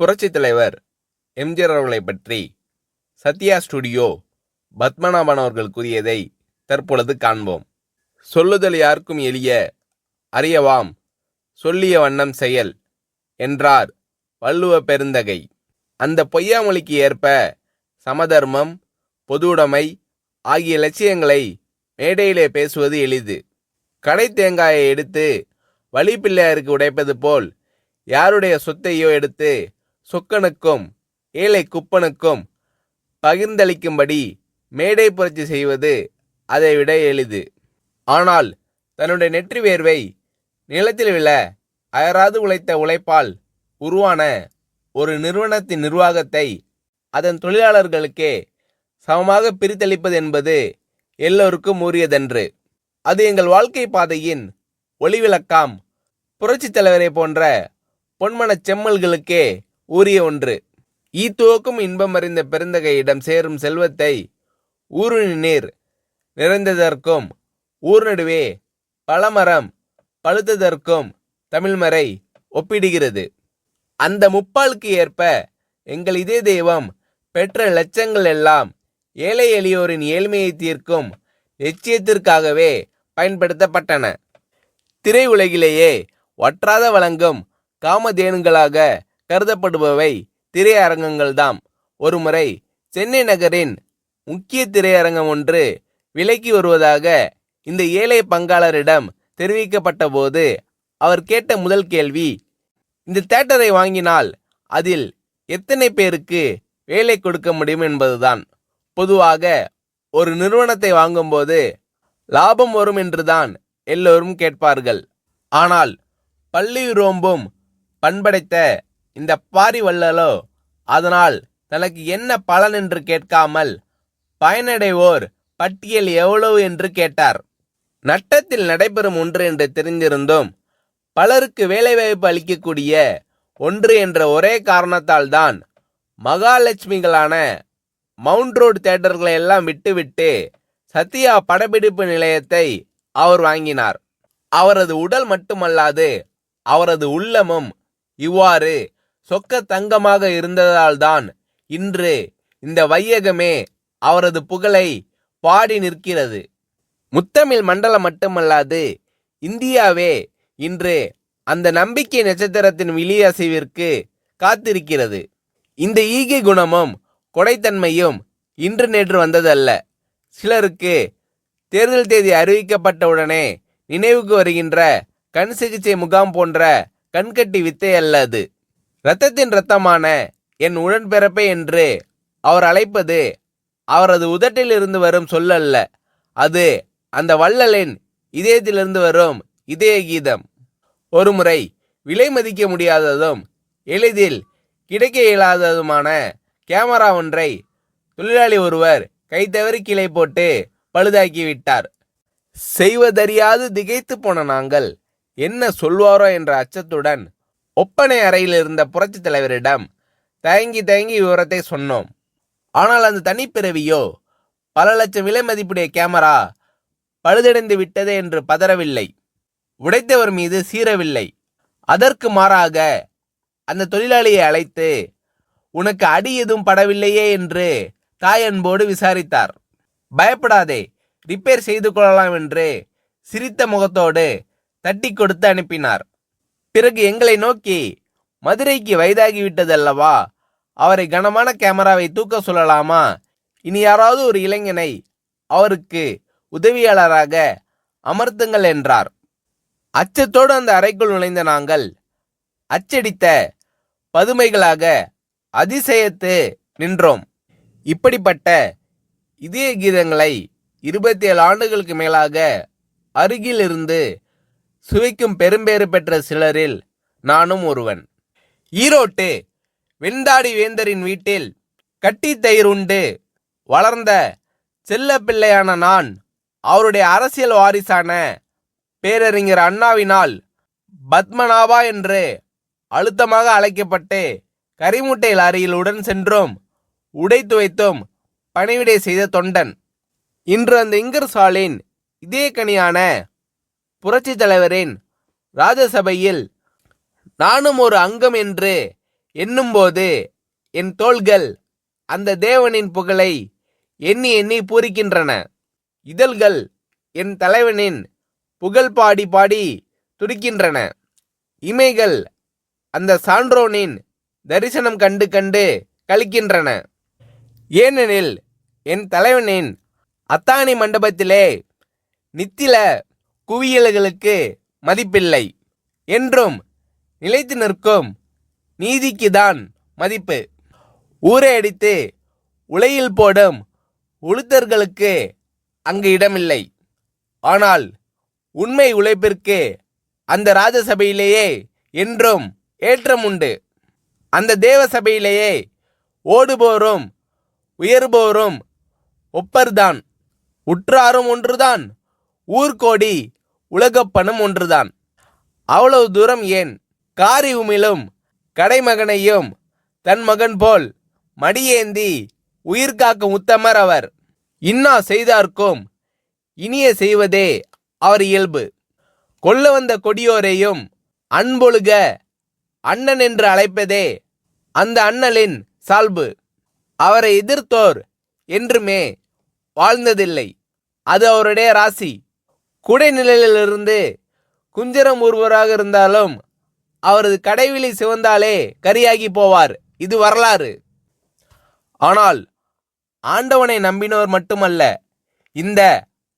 புரட்சித் தலைவர் எம்ஜிஆர் அவர்களை பற்றி சத்யா ஸ்டுடியோ பத்மநாபன் அவர்கள் கூறியதை தற்பொழுது காண்போம். சொல்லுதல் யாருக்கும் எளிய, அறியவாம் சொல்லிய வண்ணம் செயல் என்றார் வள்ளுவ பெருந்தகை. அந்த பொய்யாமொழிக்கு ஏற்ப சமதர்மம், பொதுவுடைமை ஆகிய லட்சியங்களை மேடையிலே பேசுவது எளிது. கடை தேங்காயை எடுத்து வழிப்பிள்ளையாருக்கு உடைப்பது போல் யாருடைய சொத்தையோ எடுத்து சொக்கனுக்கும் ஏழை குப்பனுக்கும் பகிர்ந்தளிக்கும்படி மேடை புரட்சி செய்வது அதைவிட எளிது. ஆனால் தன்னுடைய நெற்றி வேர்வை நிலத்தில் விழ அயராது உழைத்த உழைப்பால் உருவான ஒரு நிறுவனத்தின் நிர்வாகத்தை அதன் தொழிலாளர்களுக்கே சமமாக பிரித்தளிப்பது என்பது எல்லோருக்கும் உரியதன்று. அது எங்கள் வாழ்க்கை பாதையின் ஒளிவிளக்காம் புரட்சித் தலைவரை போன்ற பொன்மனச் செம்மல்களுக்கே உரிய ஒன்று. ஈத்துவக்கும் இன்பம் அறிந்த பெருந்தகையிடம் சேரும் செல்வத்தை ஊருணி நீர் நிறைந்ததற்கும் ஊர் நடுவே பழமரம் பழுத்ததற்கும் தமிழ்மறை ஒப்பிடுகிறது. அந்த முப்பாலுக்கு ஏற்ப எங்கள் இதே தெய்வம் பெற்ற லட்சங்கள் எல்லாம் ஏழை எளியோரின் ஏழ்மையை தீர்க்கும் லட்சியத்திற்காகவே பயன்படுத்தப்பட்டன. திரை உலகிலேயே வற்றாத வழங்கும் காமதேனுங்களாக கருதப்படுபவை திரையரங்கங்கள்தாம். ஒருமுறை சென்னை நகரின் முக்கிய திரையரங்கம் ஒன்று விலைக்கு வருவதாக இந்த ஏழை பங்காளரிடம் தெரிவிக்கப்பட்ட போது அவர் கேட்ட முதல் கேள்வி, இந்த தியேட்டரை வாங்கினால் அதில் எத்தனை பேருக்கு வேலை கொடுக்க முடியும் என்பதுதான். பொதுவாக ஒரு நிறுவனத்தை வாங்கும்போது லாபம் வரும் என்றுதான் எல்லோரும் கேட்பார்கள். ஆனால் பள்ளி ரோம்பும் பண்படைத்த இந்த பாரி வள்ளலோ அதனால் தனக்கு என்ன பலன் என்று கேட்காமல் பயனடைவோர் பட்டியல் எவ்வளவு என்று கேட்டார். நட்டத்தில் நடைபெறும் ஒன்று என்று தெரிந்திருந்தும் பலருக்கு வேலைவாய்ப்பு அளிக்கக்கூடிய ஒன்று என்ற ஒரே காரணத்தால் தான் மகாலட்சுமிகளான மவுண்ட் ரோடு தியேட்டர்களை எல்லாம் விட்டுவிட்டு சத்யா படப்பிடிப்பு நிலையத்தை அவர் வாங்கினார். அவரது உடல் மட்டுமல்லாது அவரது உள்ளமும் இவ்வாறு சொக்க தங்கமாக இருந்ததால்தான் இன்று இந்த வையகமே அவரது புகழை பாடி நிற்கிறது. முத்தமிழ் மண்டலம் மட்டுமல்லாது இந்தியாவே இன்று அந்த நம்பிக்கை நட்சத்திரத்தின் விழியசைவிற்கு காத்திருக்கிறது. இந்த ஈகை குணமும் கொடைத்தன்மையும் இன்று நேற்று வந்ததல்ல. சிலருக்கு தேர்தல் தேதி அறிவிக்கப்பட்டவுடனே நினைவுக்கு வருகின்ற கண் சிகிச்சை முகாம் போன்ற கண்கட்டி வித்தை அல்ல அது. இரத்தத்தின் இரத்தமான என் உடன்பிறப்பை என்று அவர் அழைப்பது அவரது உதட்டில் இருந்து வரும் சொல்லல்ல, அது அந்த வள்ளலின் இதயத்திலிருந்து வரும் இதய கீதம். ஒருமுறை விலை மதிக்க முடியாததும் எளிதில் கிடைக்க இயலாததுமான கேமரா ஒன்றை தொழிலாளி ஒருவர் கைத்தவறி கீழே போட்டு பழுதாக்கிவிட்டார். செய்வதறியாது திகைத்து போன நாங்கள் என்ன சொல்வாரோ என்ற அச்சத்துடன் ஒப்பனை அறையில் இருந்த புரட்சித் தலைவரிடம் தயங்கி விவரத்தை சொன்னோம். ஆனால் அந்த தனிப்பிறவியோ பல லட்சம் விலை மதிப்புடைய கேமரா பழுதடைந்து விட்டதே என்று பதறவில்லை, உடைத்தவர் மீது சீரவில்லை. அதற்கு மாறாக அந்த தொழிலாளியை அழைத்து உனக்கு அடி எதுவும் படவில்லையே என்று தாயன்போடு விசாரித்தார். பயப்படாதே, ரிப்பேர் செய்து கொள்ளலாம் என்று சிரித்த முகத்தோடு தட்டி கொடுத்து அனுப்பினார். பிறகு எங்களை நோக்கி, மதுரைக்கு வயதாகிவிட்டதல்லவா, அவரை கனமான கேமராவை தூக்க சொல்லலாமா, இனி யாராவது ஒரு இளைஞனை அவருக்கு உதவியாளராக அமர்த்துங்கள் என்றார். அச்சத்தோடு அந்த அறைக்குள் நுழைந்த நாங்கள் அச்சடித்த பதுமைகளாக அதிசயத்து நின்றோம். இப்படிப்பட்ட இதய கீதங்களை 27 ஆண்டுகளுக்கு மேலாக அருகில் இருந்து சுவைக்கும் பெரும்பேறு பெற்ற சிலரில் நானும் ஒருவன். ஈரோட்டு வெண்தாடி வேந்தரின் வீட்டில் கட்டி தயிர் உண்டு வளர்ந்த செல்ல பிள்ளையான நான் அவருடைய அரசியல் வாரிசான பேரறிஞர் அண்ணாவினால் பத்மநாபா என்று அழுத்தமாக அழைக்கப்பட்டு கரிமுட்டை லாரியில் உடன் சென்றும் உடை துவைத்தும் பணிவிடை செய்த தொண்டன். இன்று அந்த இங்கர்சாலின் இதே கனியான புரட்சி தலைவரின் ராஜசபையில் நானும் ஒரு அங்கம் என்று எண்ணும்போது என் தோள்கள் அந்த தேவனின் புகழை எண்ணி எண்ணி பூரிக்கின்றன. இதழ்கள் என் தலைவனின் புகழ் பாடி பாடி துடிக்கின்றன. இமைகள் அந்த சான்றோனின் தரிசனம் கண்டு கண்டு கழிக்கின்றன. ஏனெனில் என் தலைவனின் அத்தாணி மண்டபத்திலே நித்தில குவியல்களுக்கு மதிப்பில்லை. என்றும் நிலைத்து நிற்கும் நீதிக்குதான் மதிப்பு. ஊரை அடித்து உலையில் போடும் உளுத்தர்களுக்கு அங்கு இடமில்லை. ஆனால் உண்மை உழைப்பிற்கு அந்த ராஜசபையிலேயே என்றும் ஏற்றம் உண்டு. அந்த தேவ சபையிலேயே ஓடுபோரும் உயர்போரும் ஒப்பர்தான். உற்றாரும் ஒன்றுதான், ஊர்கோடி உலகப்பணம் ஒன்றுதான். அவ்வளவு தூரம் ஏன்? காரி உமிழும் கடைமகனையும் தன் மகன் போல் மடியேந்தி உயிர் காக்கும் உத்தமர் அவர். இன்னா செய்தார்க்கும் இனிய செய்வதே அவர் இயல்பு. கொல்ல வந்த கொடியோரையும் அன்பொழுக அண்ணன் என்று அழைப்பதே அந்த அண்ணலின் சால்பு. அவரை எதிர்த்தோர் என்றுமே வாழ்ந்ததில்லை. அது அவருடைய ராசி. குடைநிழலிலிருந்து குஞ்சரம் ஒருவராக இருந்தாலும் அவரது கடைவிழி சிவந்தாலே கரியாகி போவார். இது வரலாறு. ஆனால் ஆண்டவனை நம்பினோர் மட்டுமல்ல, இந்த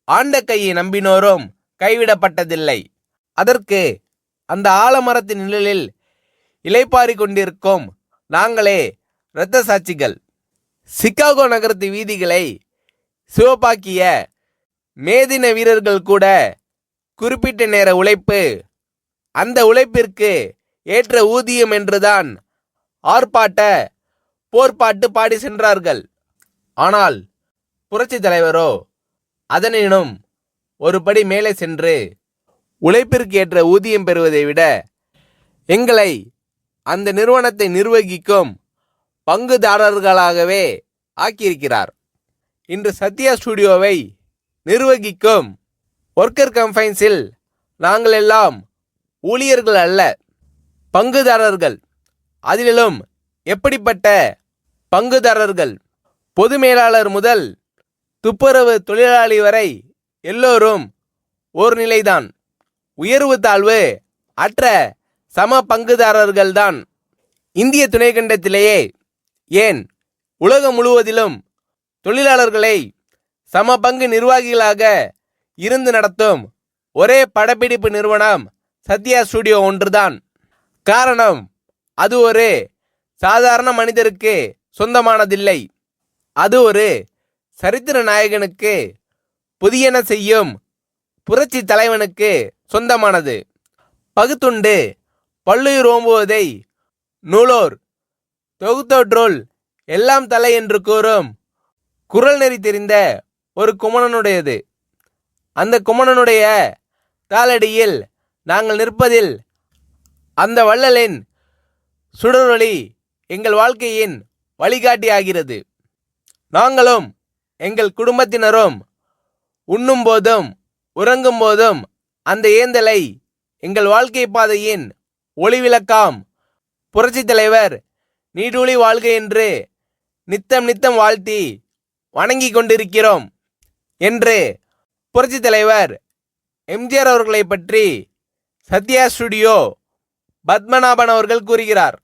ஆண்ட கையை நம்பினோரும் கைவிடப்பட்டதில்லை. அதற்கு அந்த ஆலமரத்தின் நிழலில் இளைப்பாரி கொண்டிருக்கும் நாங்களே இரத்த சாட்சிகள். சிகாகோ நகரத்து வீதிகளை சிவப்பாக்கிய மேதின வீரர்கள் கூட குறிப்பிட்ட நேர உழைப்பு, அந்த உழைப்பிற்கு ஏற்ற ஊதியம் என்றுதான் ஆர்ப்பாட்ட போர்ப்பாட்டு பாடி சென்றார்கள். ஆனால் புரட்சி தலைவரோ அதனினும் ஒரு படி மேலே சென்று உழைப்பிற்கு ஏற்ற ஊதியம் பெறுவதை விட எங்களை அந்த நிறுவனத்தை நிர்வகிக்கும் பங்குதாரர்களாகவே ஆக்கியிருக்கிறார். இன்று சத்யா ஸ்டுடியோவை நிர்வகிக்கும் ஒர்க்கர் கம்பைன்ஸில் நாங்கள் எல்லாம் ஊழியர்கள் அல்ல, பங்குதாரர்கள். அதிலும் எப்படிப்பட்ட பங்குதாரர்கள்? பொது மேலாளர் முதல் துப்புரவு தொழிலாளி வரை எல்லோரும் ஒரு நிலைதான். உயர்வு தாழ்வு அற்ற சம பங்குதாரர்கள்தான். இந்திய துணைக்கண்டத்திலேயே ஏன் உலகம் முழுவதிலும் தொழிலாளர்களை சம பங்கு நிர்வாகிகளாக இருந்து நடத்தும் ஒரே படப்பிடிப்பு நிறுவனம் சத்யா ஸ்டுடியோ ஒன்றுதான். காரணம், அது ஒரு சாதாரண மனிதருக்கு சொந்தமானதில்லை. அது ஒரு சரித்திர நாயகனுக்கு, புதியன செய்யும் புரட்சி தலைவனுக்கு சொந்தமானது. பகுத்துண்டு பல்லுயிர் ஓம்புவதை நூலோர் தொகுத்தோற்றுள் எல்லாம் தலை என்று கூறும் குரல் நெறி தெரிந்த ஒரு குமணனுடையது. அந்த குமணனுடைய காலடியில் நாங்கள் நிற்பதில் அந்த வள்ளலின் சுடரொளி எங்கள் வாழ்க்கையின் வழிகாட்டி ஆகிறது. நாங்களும் எங்கள் குடும்பத்தினரும் உண்ணும் போதும் உறங்கும் போதும் அந்த ஏந்தலை எங்கள் வாழ்க்கை பாதையின் ஒளிவிளக்காம் புரட்சி தலைவர் நீடூழி வாழ்க என்று நித்தம் நித்தம் வாழ்த்தி வணங்கி கொண்டிருக்கிறோம் என்று புரட்சி தலைவர் எம்ஜிஆர் அவர்களை பற்றி சத்யா ஸ்டுடியோ பத்மநாபன் அவர்கள் கூறுகிறார்.